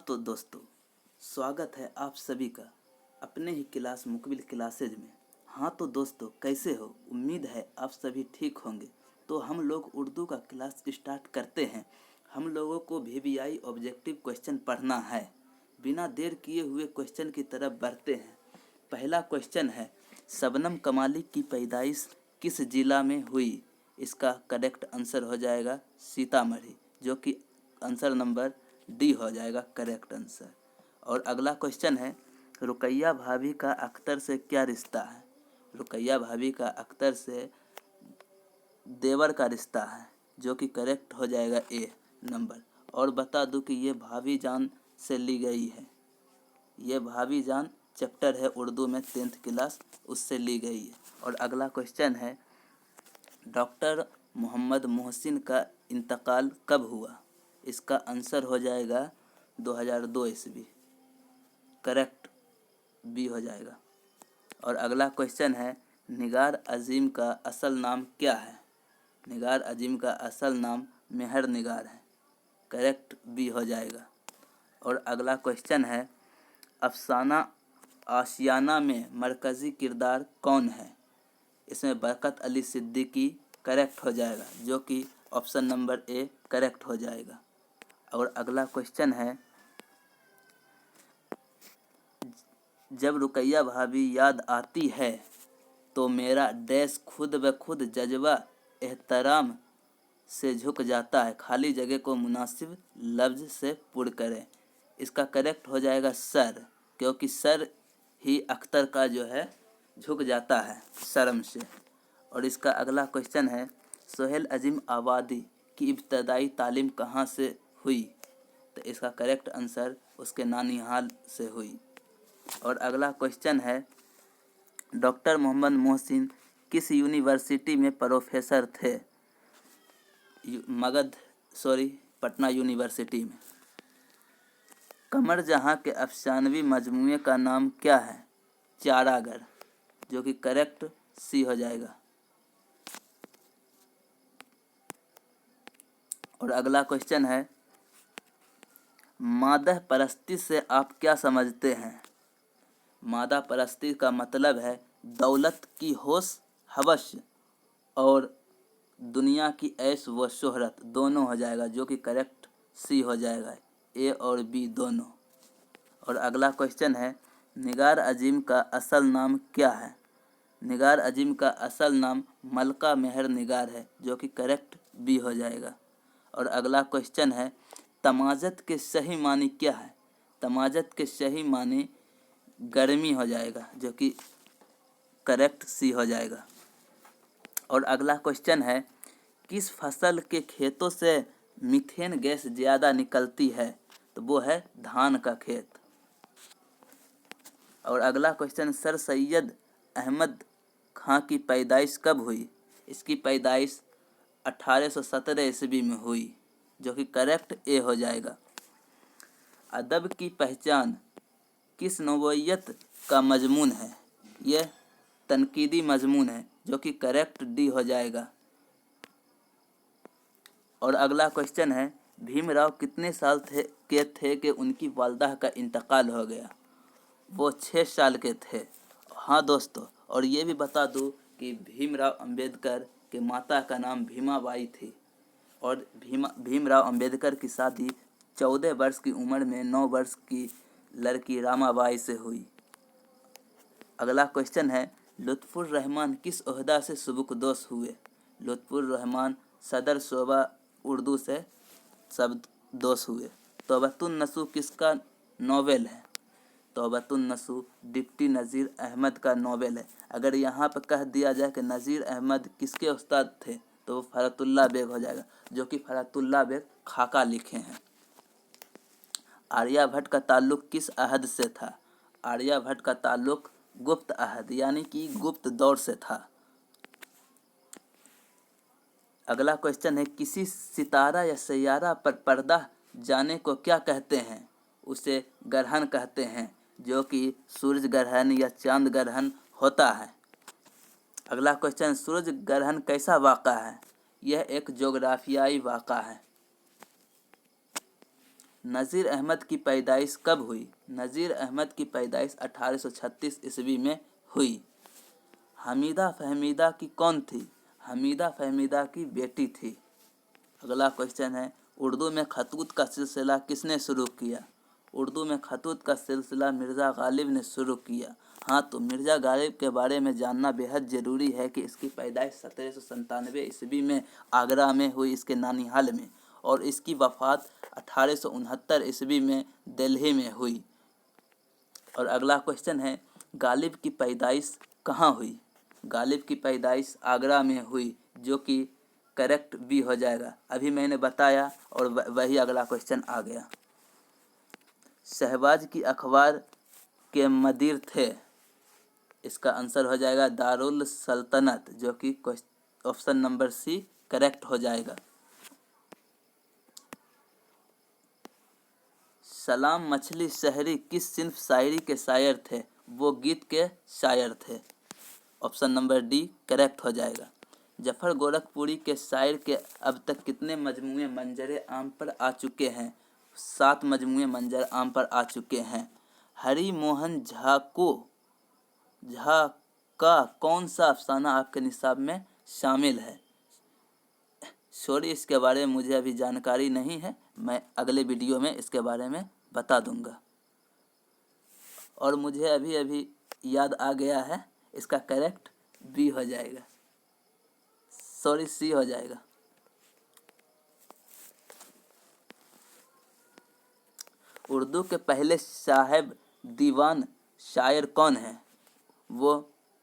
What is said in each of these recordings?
तो दोस्तों, स्वागत है आप सभी का अपने ही क्लास मुकबिल क्लासेज में। हाँ तो दोस्तों, कैसे हो? उम्मीद है आप सभी ठीक होंगे। तो हम लोग उर्दू का क्लास स्टार्ट करते हैं। हम लोगों को VVI ऑब्जेक्टिव क्वेश्चन पढ़ना है। बिना देर किए हुए क्वेश्चन की तरफ बढ़ते हैं। पहला क्वेश्चन है, शबनम कमाली की पैदाइश किस जिला में हुई? इसका करेक्ट आंसर हो जाएगा सीतामढ़ी, जो कि आंसर नंबर डी हो जाएगा करेक्ट आंसर। और अगला क्वेश्चन है, रुकैया भाभी का अख्तर से क्या रिश्ता है? रुकैया भाभी का अख्तर से देवर का रिश्ता है, जो कि करेक्ट हो जाएगा ए नंबर। और बता दूं कि ये भाभी जान से ली गई है। ये भाभी जान चैप्टर है उर्दू में 10th क्लास, उससे ली गई है। और अगला क्वेश्चन है, डॉक्टर मोहम्मद मोहसिन का इंतकाल कब हुआ? इसका आंसर हो जाएगा 2002 ईस्वी, करेक्ट बी हो जाएगा। और अगला क्वेश्चन है, निगार अजीम का असल नाम क्या है? निगार अजीम का असल नाम मेहर निगार है, करेक्ट बी हो जाएगा। और अगला क्वेश्चन है, अफसाना आशियाना में मरकज़ी किरदार कौन है? इसमें बरकत अली सिद्दीकी करेक्ट हो जाएगा, जो कि ऑप्शन नंबर ए करेक्ट हो जाएगा। और अगला क्वेश्चन है, जब रुकैया भाभी याद आती है तो मेरा डैश खुद ब खुद जज्बा एहतराम से झुक जाता है, खाली जगह को मुनासिब लफ्ज़ से पुर करें। इसका करेक्ट हो जाएगा सर, क्योंकि सर ही अख्तर का जो है झुक जाता है शर्म से। और इसका अगला क्वेश्चन है, सोहेल अजीम आबादी की इब्तदाई तालीम कहाँ से हुई? तो इसका करेक्ट आंसर उसके नानिहाल से हुई। और अगला क्वेश्चन है, डॉक्टर मोहम्मद मोहसिन किस यूनिवर्सिटी में प्रोफेसर थे? पटना यूनिवर्सिटी में। कमर जहां के अफसानवी मजमूए का नाम क्या है? चारागर, जो कि करेक्ट सी हो जाएगा। और अगला क्वेश्चन है, मादह परस्ती से आप क्या समझते हैं? मादा परस्ती का मतलब है दौलत की होश हवस और दुनिया की ऐश व शोहरत, दोनों हो जाएगा, जो कि करेक्ट सी हो जाएगा, ए और बी दोनों। और अगला क्वेश्चन है, निगार अजीम का असल नाम क्या है? निगार अजीम का असल नाम मलका मेहर निगार है, जो कि करेक्ट बी हो जाएगा। और अगला क्वेश्चन है, तमाजत के सही मानी क्या है? तमाजत के सही मानी गर्मी हो जाएगा, जो कि करेक्ट सी हो जाएगा। और अगला क्वेश्चन है, किस फसल के खेतों से मीथेन गैस ज़्यादा निकलती है? तो वो है धान का खेत। और अगला क्वेश्चन, सर सैयद अहमद खां की पैदाइश कब हुई? इसकी पैदाइश 1817 ईस्वी में हुई, जो कि करेक्ट ए हो जाएगा। अदब की पहचान किस नोबइयत का मजमून है? यह तनकीदी मजमून है, जो कि करेक्ट डी हो जाएगा। और अगला क्वेश्चन है, भीमराव कितने साल के थे कि उनकी वालदा का इंतकाल हो गया? वो 6 साल के थे। हाँ दोस्तों, और ये भी बता दूँ कि भीमराव अंबेडकर के माता का नाम भीमाबाई थी। और भीमराव अंबेडकर की शादी 14 वर्ष की उम्र में 9 वर्ष की लड़की रामाबाई से हुई। अगला क्वेश्चन है, लुत्फुर रहमान किस ओहदा से सुबुकदोश हुए? लुत्फुर रहमान सदर शोबा उर्दू से सबदोश हुए। तौबतुन नसू किसका नोवेल है? तौबतुन नसू डिप्टी नज़ीर अहमद का नोवेल है। अगर यहाँ पर कह दिया जाए कि नज़ीर अहमद किसके उस्ताद थे, तो वो फरतुल्ला बेग हो जाएगा, जो कि फरतुल्ला बेग खाका लिखे हैं। आर्यभट्ट का ताल्लुक किस अहद से था? आर्यभट्ट का ताल्लुक गुप्त अहद यानी कि गुप्त दौर से था। अगला क्वेश्चन है, किसी सितारा या सैयारा पर पर्दा जाने को क्या कहते हैं? उसे ग्रहण कहते हैं, जो कि सूरज ग्रहण या चांद ग्रहण होता है। अगला क्वेश्चन, सूरज ग्रहण कैसा वाक़ा है? यह एक जोग्राफियाई वाक़ा है। नज़ीर अहमद की पैदाइश कब हुई? नज़ीर अहमद की पैदाइश 1836 ईस्वी में हुई। हमीदा फहमीदा की कौन थी? हमीदा फहमीदा की बेटी थी। अगला क्वेश्चन है, उर्दू में खतूत का सिलसिला किसने शुरू किया? उर्दू में खतूत का सिलसिला मिर्ज़ा गालिब ने शुरू किया। हाँ, तो मिर्ज़ा गालिब के बारे में जानना बेहद ज़रूरी है कि इसकी पैदाइश 1797 ईस्वी में आगरा में हुई, इसके नानिहाल में, और इसकी वफ़ात 1869 ईस्वी में दिल्ली में हुई। और अगला क्वेश्चन है, गालिब की पैदाइश कहाँ हुई? गालिब की पैदाइश आगरा में हुई, जो कि करेक्ट भी हो जाएगा। अभी मैंने बताया और वही अगला क्वेश्चन आ गया। शहबाज की अखबार के मदीर थे? इसका आंसर हो जाएगा दारुल सल्तनत, जो कि ऑप्शन नंबर सी करेक्ट हो जाएगा। सलाम मछली शहरी किस सिंफ शायरी के शायर थे? वो गीत के शायर थे। ऑप्शन नंबर डी करेक्ट हो जाएगा। जफर गोरखपुरी के शायर के अब तक कितने मजमूए मंजर आम पर आ चुके हैं? 7 मजमूए मंजर आम पर आ चुके हैं। हरि मोहन झा का कौन सा अफसाना आपके निसाब में शामिल है? सॉरी, इसके बारे में मुझे अभी जानकारी नहीं है, मैं अगले वीडियो में इसके बारे में बता दूंगा। और मुझे अभी अभी याद आ गया है, इसका करेक्ट बी हो जाएगा, सॉरी सी हो जाएगा। उर्दू के पहले साहिब दीवान शायर कौन है? वो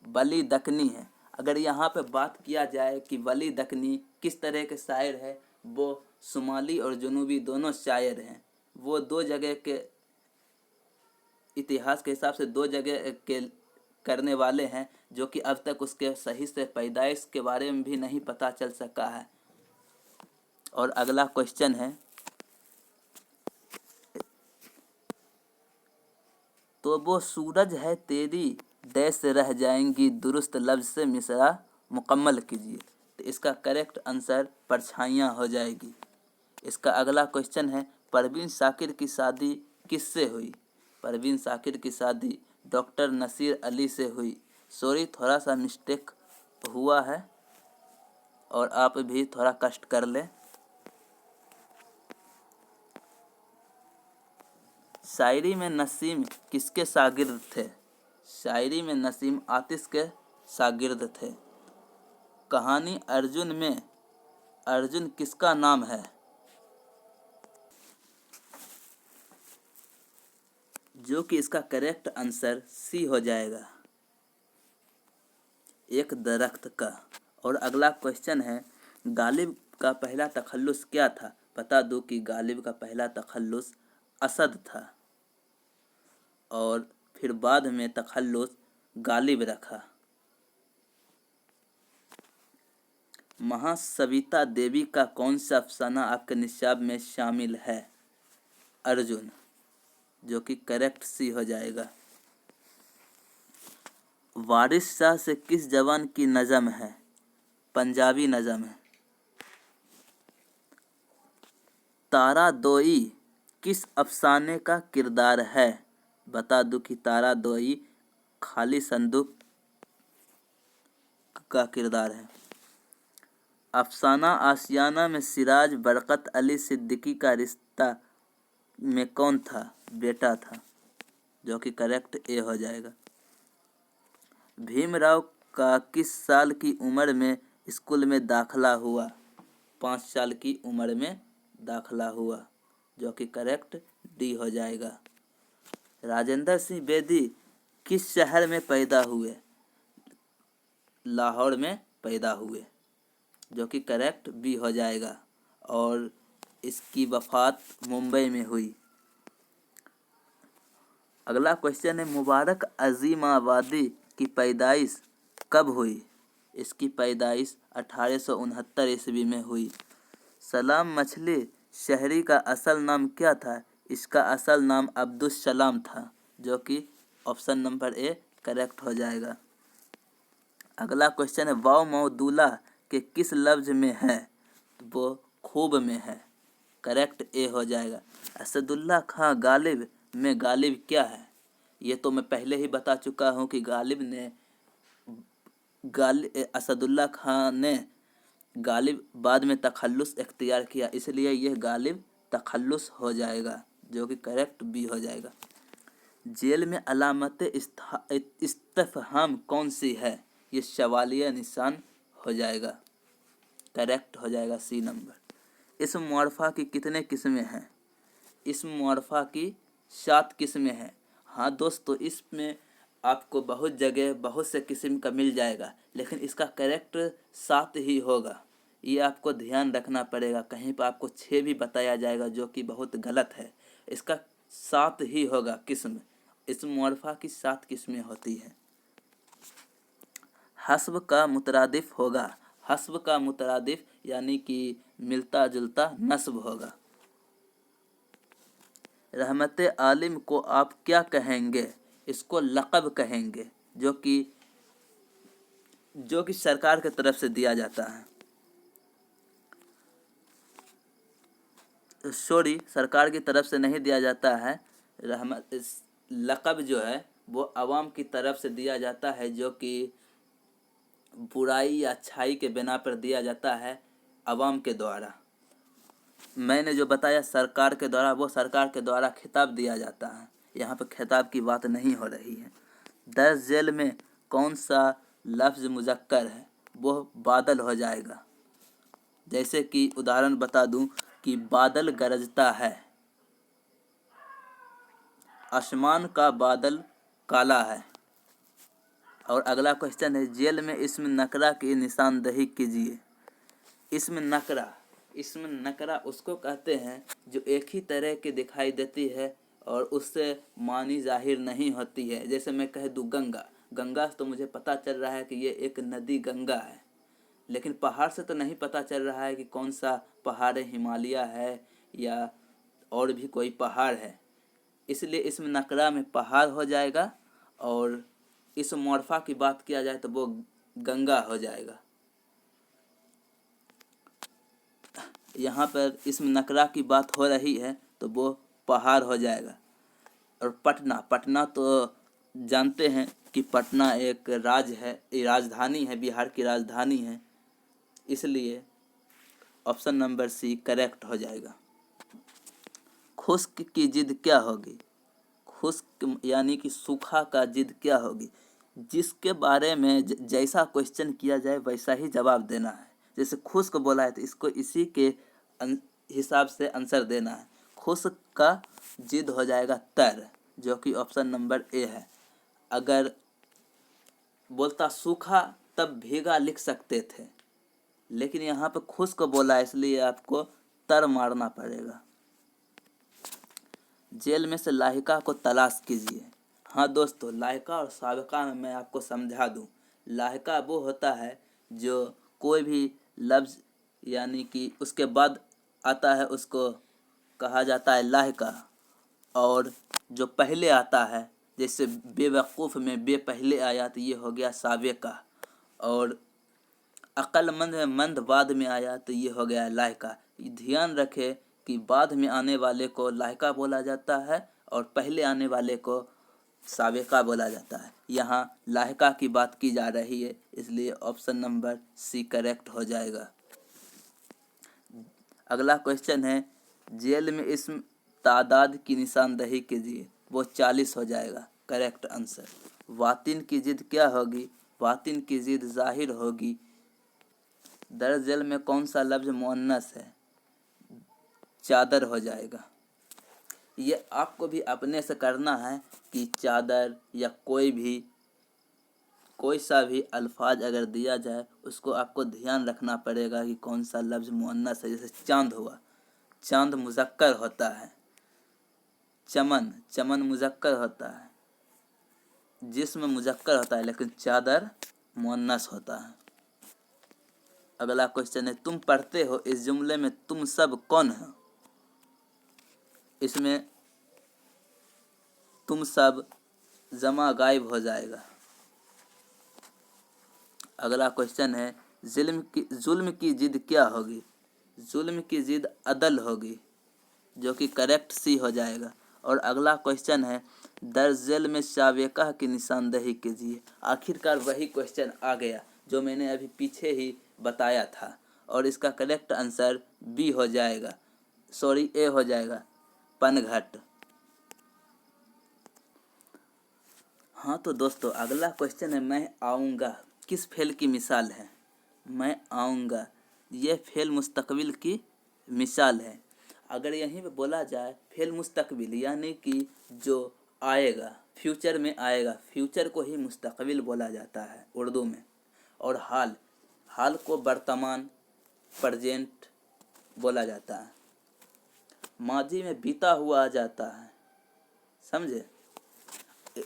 वली दक्कनी है। अगर यहाँ पे बात किया जाए कि वली दक्कनी किस तरह के शायर है, वो शुमाली और जनूबी दोनों शायर हैं। वो 2 जगह के इतिहास के हिसाब से 2 जगह के करने वाले हैं, जो कि अब तक उसके सही से पैदाइश के बारे में भी नहीं पता चल सका है। और अगला क्वेश्चन है, तो वो सूरज है तेरी डैश रह जाएंगी दुरुस्त लफ्ज से मिसरा मुकम्मल कीजिए। तो इसका करेक्ट आंसर परछाइयाँ हो जाएगी। इसका अगला क्वेश्चन है, परवीन शाकिर की शादी किससे हुई? परवीन शाकिर की शादी डॉक्टर नसीर अली से हुई। सॉरी, थोड़ा सा मिस्टेक हुआ है और आप भी थोड़ा कष्ट कर लें। शायरी में नसीम किसके शागिर्द थे? शायरी में नसीम आतिश के शागिर्द थे। कहानी अर्जुन में अर्जुन किसका नाम है? जो कि इसका करेक्ट आंसर सी हो जाएगा, एक दरख्त का। और अगला क्वेश्चन है, गालिब का पहला तखल्लुस क्या था? बता दो कि गालिब का पहला तखल्लुस असद था और फिर बाद में तखल्लुस गालिब रखा। महासविता देवी का कौन सा अफसाना आपके निसाब में शामिल है? अर्जुन, जो कि करेक्ट सी हो जाएगा। वारिस शाह से किस जवान की नज़म है? पंजाबी नज़म है। तारा दोई किस अफसाने का किरदार है? बता दूं कि तारा दोई खाली संदूक का किरदार है। अफसाना आशियाना में सिराज बरकत अली सिद्दीकी का रिश्ता में कौन था? बेटा था, जो कि करेक्ट ए हो जाएगा। भीमराव का किस साल की उम्र में स्कूल में दाखिला हुआ? 5 साल की उम्र में दाखिला हुआ, जो कि करेक्ट डी हो जाएगा। राजेंद्र सिंह बेदी किस शहर में पैदा हुए? लाहौर में पैदा हुए, जो कि करेक्ट बी हो जाएगा। और इसकी वफ़ात मुंबई में हुई। अगला क्वेश्चन है, मुबारक अज़ीमाबादी की पैदाइश कब हुई? इसकी पैदाइश 1869 ईस्वी में हुई। सलाम मछली शहरी का असल नाम क्या था? इसका असल नाम अब्दुस सलाम था, जो कि ऑप्शन नंबर ए करेक्ट हो जाएगा। अगला क्वेश्चन है, वाव मौदूला के किस लफ्ज में है? वो खूब में है। करेक्ट ए हो जाएगा। असदुल्ला खां गालिब में गालिब क्या है? ये तो मैं पहले ही बता चुका हूँ कि असदुल्ला खां ने गालिब बाद में तखल्लुस इख्तियार किया, इसलिए यह गालिब तखल्लुस हो जाएगा, जो कि करेक्ट बी हो जाएगा। जेल में अलामत इस्तिफ़हाम कौन सी है? ये सवालिया निशान हो जाएगा, करेक्ट हो जाएगा सी नंबर। इस्म मुअर्रफा की कितने किस्में हैं? इस्म मुअर्रफा की 7 किस्में हैं। हाँ दोस्तों, इसमें आपको बहुत जगह बहुत से किस्म का मिल जाएगा, लेकिन इसका करेक्ट 7 ही होगा। ये आपको ध्यान रखना पड़ेगा, कहीं पर आपको 6 भी बताया जाएगा जो कि बहुत गलत है। इसका 7 ही होगा किस्म। इस्म मुअर्रफा की 7 किस्में होती हैं। हस्ब का मुतरादिफ होगा। हस्ब का मुतरादिफ यानी कि मिलता जुलता नस्ब होगा। रहमत आलिम को आप क्या कहेंगे? इसको लक़ब कहेंगे, जो कि सरकार की तरफ से दिया जाता है। सॉरी, सरकार की तरफ से नहीं दिया जाता है। लक़ब जो है वो आवाम की तरफ से दिया जाता है, जो कि बुराई या अच्छाई के बिना पर दिया जाता है आवाम के द्वारा। मैंने जो बताया सरकार के द्वारा, वो सरकार के द्वारा खिताब दिया जाता है। यहाँ पर खिताब की बात नहीं हो रही है। दर्ज जेल में कौन सा लफ्ज़ मुज़क्कर है? वो बादल हो जाएगा। जैसे कि उदाहरण बता दूं कि बादल गरजता है, आसमान का बादल काला है। और अगला क्वेश्चन है, जेल में इस्म नकरा की निशानदही कीजिए। इस्म नकरा उसको कहते हैं जो एक ही तरह की दिखाई देती है और उससे मानी जाहिर नहीं होती है। जैसे मैं कह दूँ गंगा, गंगा से तो मुझे पता चल रहा है कि ये एक नदी गंगा है, लेकिन पहाड़ से तो नहीं पता चल रहा है कि कौन सा पहाड़ है, हिमालय है या और भी कोई पहाड़ है। इसलिए इस्म नकरा में पहाड़ हो जाएगा, और इस मुअर्रफा की बात किया जाए तो वो गंगा हो जाएगा। यहाँ पर इस्म नकरा की बात हो रही है तो वो पहाड़ हो जाएगा। और पटना तो जानते हैं कि पटना एक राजधानी है, बिहार की राजधानी है, इसलिए ऑप्शन नंबर सी करेक्ट हो जाएगा। खुश्क की जिद क्या होगी? खुश्क यानी कि सूखा का जिद क्या होगी? जिसके बारे में जैसा क्वेश्चन किया जाए वैसा ही जवाब देना है। जैसे खुश्क बोला है तो इसको इसी के हिसाब से आंसर देना है। खुश्क का जिद हो जाएगा तर, जो कि ऑप्शन नंबर ए है। अगर बोलता सूखा तब भीगा लिख सकते थे, लेकिन यहाँ पे खुश्क बोला है, इसलिए आपको तर मारना पड़ेगा। जेल में से लाहिका को तलाश कीजिए। हाँ दोस्तों, लाहिका और साबिका में मैं आपको समझा दूं। लाहिका वो होता है जो कोई भी लफ्ज़ यानी कि उसके बाद आता है उसको कहा जाता है लाहिका, और जो पहले आता है, जैसे बेवकूफ़ में बे पहले आया तो ये हो गया साबिका, और अक्लमंद में मंद बाद में आया तो ये हो गया लाहिका। ध्यान रखें कि बाद में आने वाले को लाहिका बोला जाता है और पहले आने वाले को साबिका बोला जाता है। यहाँ लाहिका की बात की जा रही है, इसलिए ऑप्शन नंबर सी करेक्ट हो जाएगा। अगला क्वेश्चन है, जेल में इस्म तादाद की निशानदही कीजिए। वो 40 हो जाएगा, करेक्ट आंसर। वातिन की जिद क्या होगी? वातिन की जिद जाहिर होगी। दर्ज जेल में कौन सा लफ्ज़ मुअन्नस है? चादर हो जाएगा। ये आपको भी अपने से करना है कि चादर या कोई सा भी अल्फाज अगर दिया जाए उसको आपको ध्यान रखना पड़ेगा कि कौन सा लफ्ज़ मुअन्नस है। जैसे चांद हुआ, चांद मुज़क्कर होता है। चमन मुज़क्कर होता है। जिस्म मुज़क्कर होता है, लेकिन चादर मुअन्नस होता है। अगला क्वेश्चन है, तुम पढ़ते हो, इस जुमले में तुम सब कौन हो? इसमें तुम सब जमा गायब हो जाएगा। अगला क्वेश्चन है, जुल्म की जिद क्या होगी? जुल्म की जिद अदल होगी। जो कि करेक्ट सी हो जाएगा। और अगला क्वेश्चन है, दर्ज झेल में शावेका की निशानदेही कीजिए। आखिरकार वही क्वेश्चन आ गया जो मैंने अभी पीछे ही बताया था, और इसका करेक्ट आंसर बी हो जाएगा, सॉरी ए हो जाएगा, पनघट। हाँ तो दोस्तों अगला क्वेश्चन है, मैं आऊँगा किस फेल की मिसाल है? मैं आऊँगा यह फेल मुस्तकबिल की मिसाल है। अगर यहीं पे बोला जाए फेल मुस्तकबिल यानी कि जो आएगा, फ्यूचर में आएगा, फ्यूचर को ही मुस्तकबिल बोला जाता है उर्दू में। और हाल को वर्तमान, प्रेजेंट बोला जाता है। माजी में बीता हुआ आ जाता है, समझे?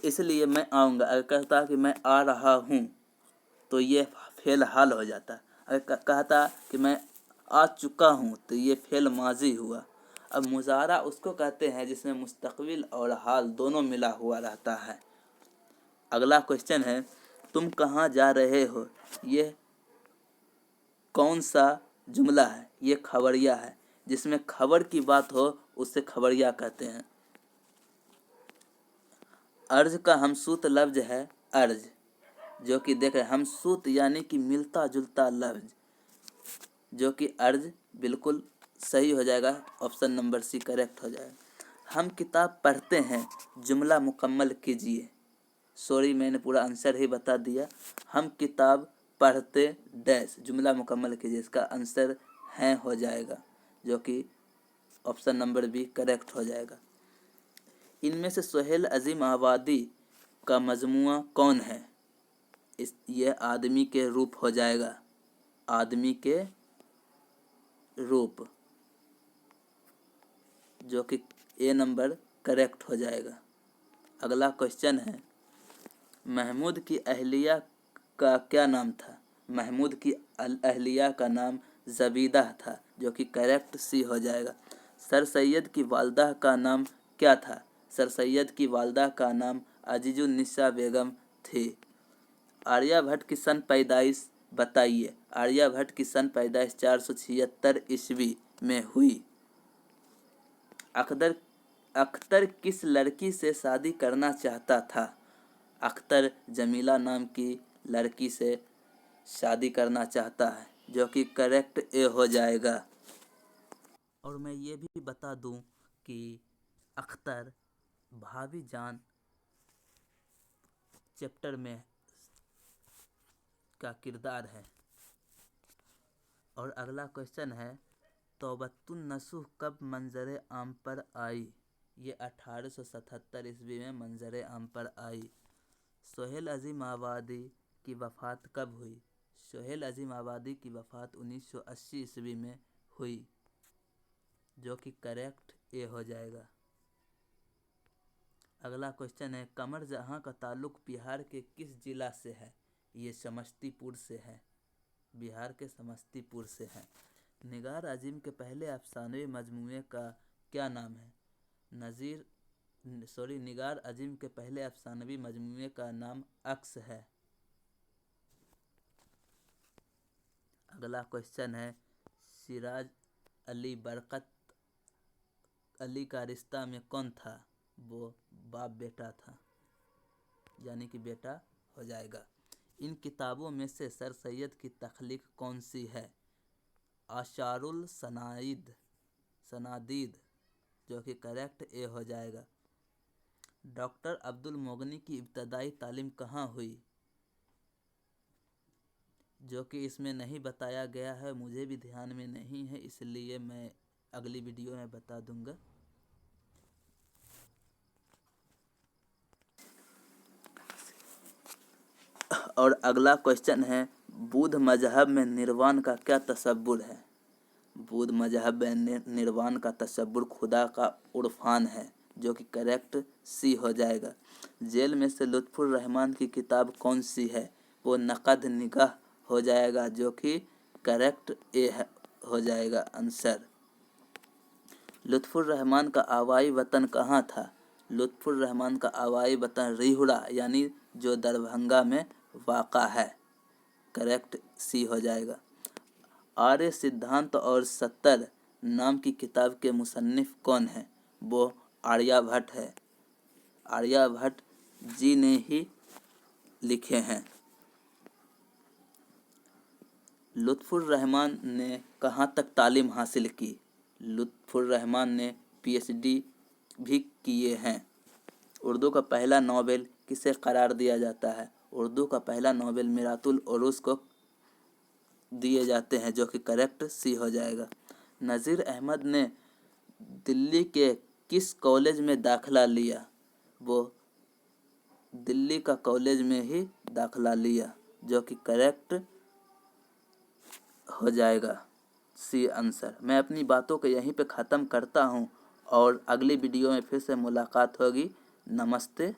इसलिए मैं आऊँगा, अगर कहता कि मैं आ रहा हूँ तो ये फेल हाल हो जाता। अगर कहता कि मैं आ चुका हूँ तो ये फेल माजी हुआ। अब मुजारा उसको कहते हैं जिसमें मुस्तकबिल और हाल दोनों मिला हुआ रहता है। अगला क्वेश्चन है, तुम कहाँ जा रहे हो? ये कौन सा जुमला है? ये खबरिया है। जिसमें खबर की बात हो उससे खबरिया कहते हैं। अर्ज का हमसूत लफ्ज है अर्ज, जो कि देख रहे हमसूत यानी कि मिलता जुलता लफ्ज, जो कि अर्ज बिल्कुल सही हो जाएगा, ऑप्शन नंबर सी करेक्ट हो जाएगा। हम किताब पढ़ते हैं, जुमला मुकम्मल कीजिए। सॉरी मैंने पूरा आंसर ही बता दिया। हम किताब पढ़ते डैश, जुमला मुकम्मल कीजिए, इसका आंसर है हो जाएगा, जो कि ऑप्शन नंबर बी करेक्ट हो जाएगा। इनमें से सोहेल अजीम आबादी का मजमुआ कौन है? यह आदमी के रूप हो जाएगा, आदमी के रूप, जो कि ए नंबर करेक्ट हो जाएगा। अगला क्वेश्चन है, महमूद की अहलिया का क्या नाम था? महमूद की अहलिया का नाम जबीदा था, जो कि करेक्ट सी हो जाएगा। सर सैयद की वालदा का नाम क्या था? सर सैयद की वालदा का नाम अजीजुन्निसा बेगम थी। आर्यभट्ट की सन पैदाइश बताइए। आर्यभट्ट की सन पैदाइश 476 ईस्वी में हुई। अख्तर किस लड़की से शादी करना चाहता था? अख्तर जमीला नाम की लड़की से शादी करना चाहता है, जो कि करेक्ट ए हो जाएगा। और मैं ये भी बता दूं कि अख्तर भाभी जान चैप्टर में किरदार है। और अगला क्वेश्चन है, तौबतुन नसूह कब मंजर आम पर आई? ये 1877 ईस्वी में मंजर आम पर आई। सोहेल अजीम आबादी की वफ़ात कब हुई? सोहेल अजीम आबादी की वफ़ात 1980 ईस्वी में हुई, जो कि करेक्ट ए हो जाएगा। अगला क्वेश्चन है, कमर जहां का ताल्लुक बिहार के किस जिला से है? ये समस्तीपुर से है, बिहार के समस्तीपुर से है। निगार अजीम के पहले अफसानवी मजमूए का क्या नाम है? निगार अजीम के पहले अफसानवी मजमूए का नाम अक्स है। अगला क्वेश्चन है, सिराज अली बरकत अली का रिश्ता में कौन था? वो बाप बेटा था, यानी कि बेटा हो जाएगा। इन किताबों में से सर सैयद की तख्लीक कौन सी है? आशारुल सनादीद, जो कि करेक्ट ए हो जाएगा। डॉक्टर अब्दुल मोगनी की इब्तदाई तालीम कहाँ हुई? जो कि इसमें नहीं बताया गया है, मुझे भी ध्यान में नहीं है, इसलिए मैं अगली वीडियो में बता दूंगा। और अगला क्वेश्चन है, बुद्ध मजहब में निर्वाण का क्या तसव्वुर है? बुद्ध मजहब में निर्वाण का तसव्वुर खुदा का उर्फान है, जो कि करेक्ट सी हो जाएगा। जेल में से लुत्फुर रहमान की किताब कौन सी है? वो नक़द निगाह हो जाएगा, जो कि करेक्ट ए हो जाएगा आंसर। लुत्फुर रहमान का आवाई वतन कहाँ था? लुत्फुर रहमान का आवाई वतन रिहुरा, यानी जो दरभंगा में वाक़ा है, करेक्ट सी हो जाएगा। आर्य सिद्धांत और 70 नाम की किताब के मुसन्निफ कौन है? वो आर्यभट्ट है। आर्यभट्ट जी ने ही लिखे हैं। लुत्फुर रहमान ने कहाँ तक तालीम हासिल की? लुत्फुर रहमान ने पीएचडी भी किए हैं। उर्दू का पहला नोबेल किसे करार दिया जाता है? उर्दू का पहला नोबेल मिरातुल उरूस को दिए जाते हैं, जो कि करेक्ट सी हो जाएगा। नज़ीर अहमद ने दिल्ली के किस कॉलेज में दाखिला लिया? वो दिल्ली का कॉलेज में ही दाखिला लिया, जो कि करेक्ट हो जाएगा सी आंसर। मैं अपनी बातों को यहीं पे ख़त्म करता हूँ और अगली वीडियो में फिर से मुलाकात होगी। नमस्ते।